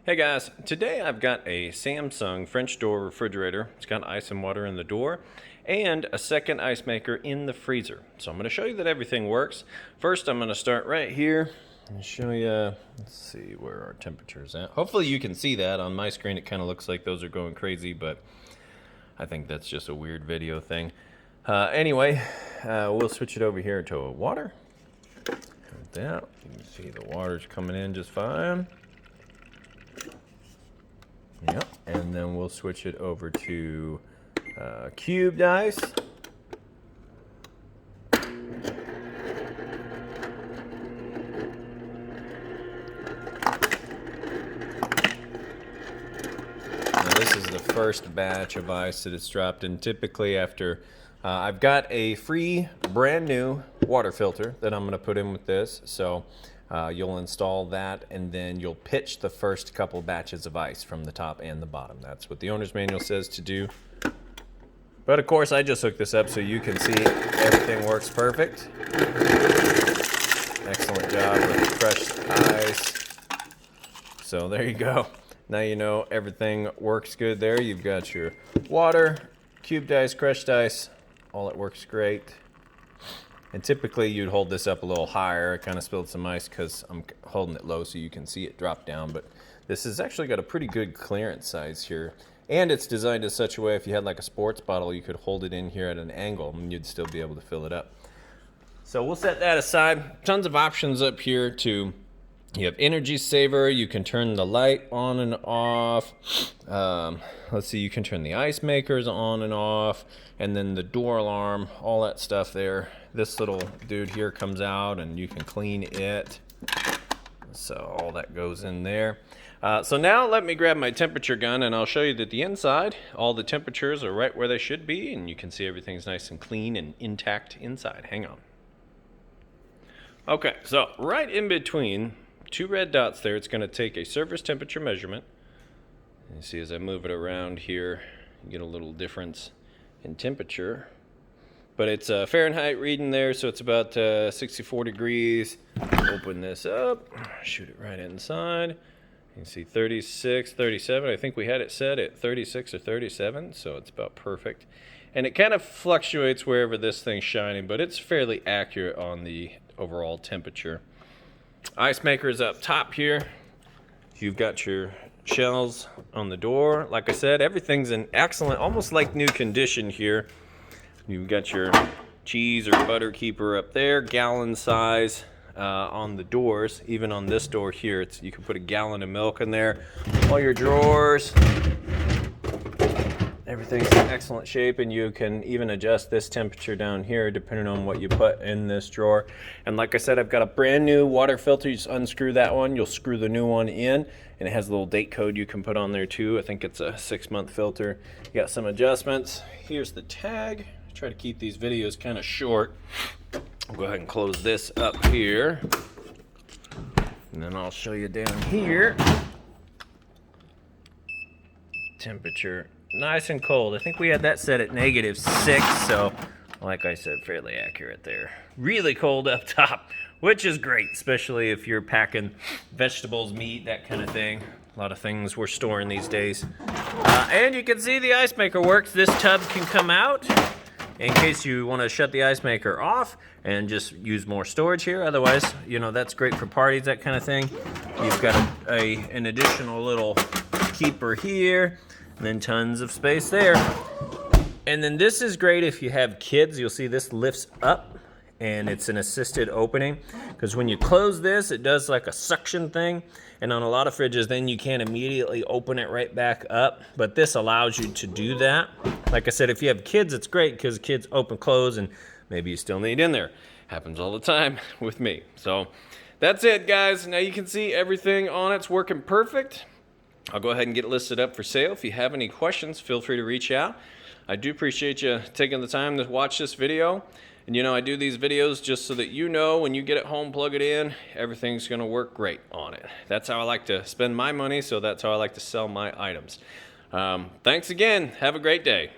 Hey guys, today I've got a Samsung French door refrigerator. It's got ice and water in the door and a second ice maker in the freezer. So I'm going to show you that everything works. First I'm going to start right here and show you, let's see where our temperature's at. Hopefully you can see that. On my screen it kind of looks like those are going crazy, but I think that's just a weird video thing. Anyway, we'll switch it over here to water. Like that. You can see the water's coming in just fine. Yep, and then we'll switch it over to cubed ice. Now this is the first batch of ice that it's dropped in. Typically after, I've got a free brand new water filter that I'm going to put in with this. So you'll install that and then you'll pitch the first couple batches of ice from the top and the bottom. That's what the owner's manual says to do. But of course I just hooked this up so you can see everything works perfect. Excellent job with crushed ice. So there you go. Now you know everything works good there. You've got your water, cubed ice, crushed ice. All it works great. And typically you'd hold this up a little higher. I kind of spilled some ice because I'm holding it low so you can see it drop down. But this has actually got a pretty good clearance size here. And it's designed in such a way if you had like a sports bottle, you could hold it in here at an angle and you'd still be able to fill it up. So we'll set that aside. Tons of options up here to, you have energy saver. You can turn the light on and off. Let's see, you can turn the ice makers on and off. And then the door alarm, all that stuff there. This little dude here comes out and you can clean it. So all that goes in there. So now let me grab my temperature gun and I'll show you that the inside, all the temperatures are right where they should be and you can see everything's nice and clean and intact inside. Hang on. Okay, so right in between two red dots there, it's going to take a surface temperature measurement. You see as I move it around here, you get a little difference in temperature. But it's a Fahrenheit reading there, so it's about 64 degrees. Open this up, shoot it right inside. You can see 36, 37. I think we had it set at 36 or 37, so it's about perfect. And it kind of fluctuates wherever this thing's shining, but it's fairly accurate on the overall temperature. Ice maker is up top here. You've got your shells on the door. Like I said, everything's in excellent, almost like new condition here. You've got your cheese or butter keeper up there, gallon size on the doors. Even on this door here, you can put a gallon of milk in there. All your drawers, everything's in excellent shape, and you can even adjust this temperature down here depending on what you put in this drawer. And like I said, I've got a brand new water filter. You just unscrew that one, you'll screw the new one in, and it has a little date code you can put on there too. I think it's a 6-month filter. You got some adjustments. Here's the tag. I try to keep these videos kind of short. I'll go ahead and close this up here, and then I'll show you down here. Temperature nice and cold. I think we had that set at -6, so like I said, fairly accurate there. Really cold up top, which is great, especially if you're packing vegetables, meat, that kind of thing. A lot of things we're storing these days. And you can see the ice maker works. This tub can come out in case you want to shut the ice maker off and just use more storage here. Otherwise, you know, that's great for parties, that kind of thing. You've got an additional little keeper here, and then tons of space there. And then this is great if you have kids. You'll see this lifts up and it's an assisted opening, because when you close this, it does like a suction thing. And on a lot of fridges, then you can't immediately open it right back up. But this allows you to do that. Like I said, if you have kids, it's great because kids open, close, and maybe you still need in there. Happens all the time with me. So that's it, guys. Now you can see everything on it's working perfect. I'll go ahead and get it listed up for sale. If you have any questions, feel free to reach out. I do appreciate you taking the time to watch this video. And you know, I do these videos just so that you know when you get it home, plug it in, everything's going to work great on it. That's how I like to spend my money, so that's how I like to sell my items. Thanks again. Have a great day.